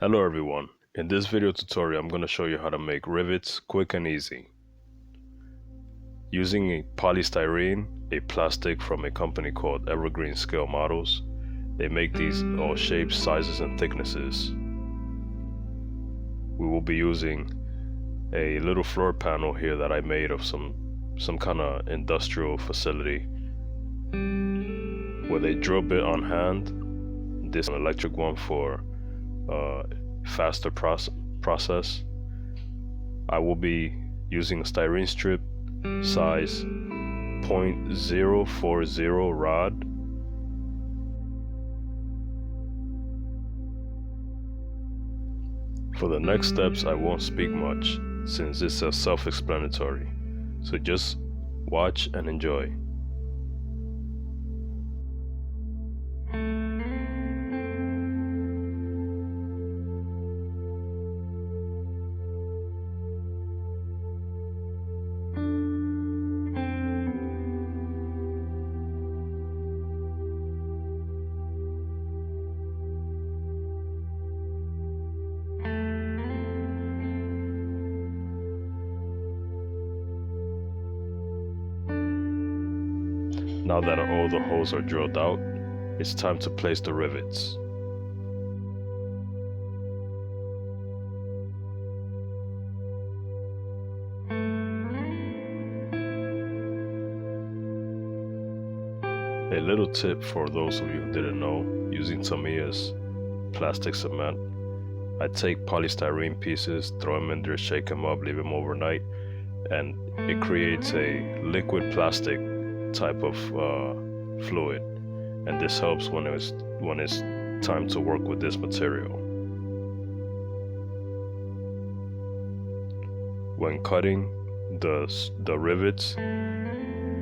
Hello everyone, in this video tutorial I'm going to show you how to make rivets quick and easy. Using a polystyrene, a plastic from a company called Evergreen Scale Models, they make these all shapes, sizes and thicknesses. We will be using a little floor panel here that I made of some kind of industrial facility with a drill bit on hand, this an electric one for faster process. I will be using a styrene strip size 0.040 rod. For the next steps I won't speak much since it's self-explanatory, so just watch and enjoy. Now that all the holes are drilled out, it's time to place the rivets. A little tip for those of you who didn't know, using Tamiya's plastic cement, I take polystyrene pieces, throw them in there, shake them up, leave them overnight, and it creates a liquid plastic type of fluid, and this helps when it's time to work with this material. When cutting the rivets,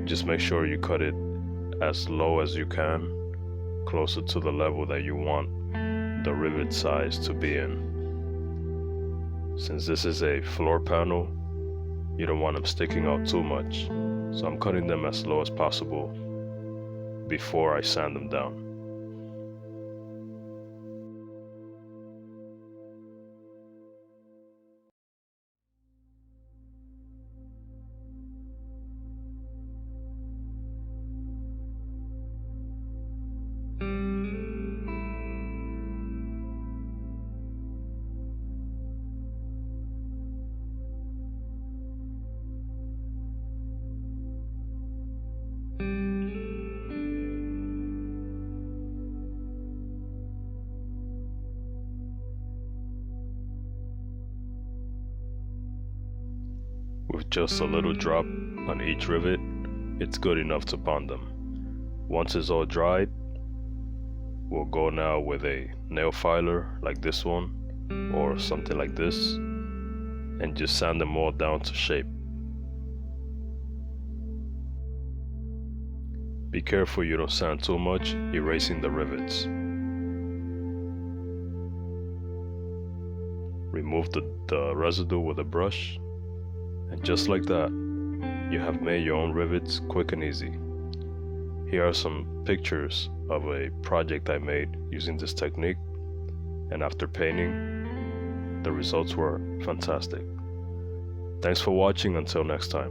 just make sure you cut it as low as you can, closer to the level that you want the rivet size to be in. Since this is a floor panel, you don't want them sticking out too much, so I'm cutting them as low as possible before I sand them down. With just a little drop on each rivet, it's good enough to bond them. Once it's all dried, we'll go now with a nail filer like this one or something like this and just sand them all down to shape. Be careful you don't sand too much, erasing the rivets. Remove the residue with a brush, and just like that, you have made your own rivets quick and easy. Here are some pictures of a project I made using this technique, and after painting, the results were fantastic. Thanks for watching, until next time.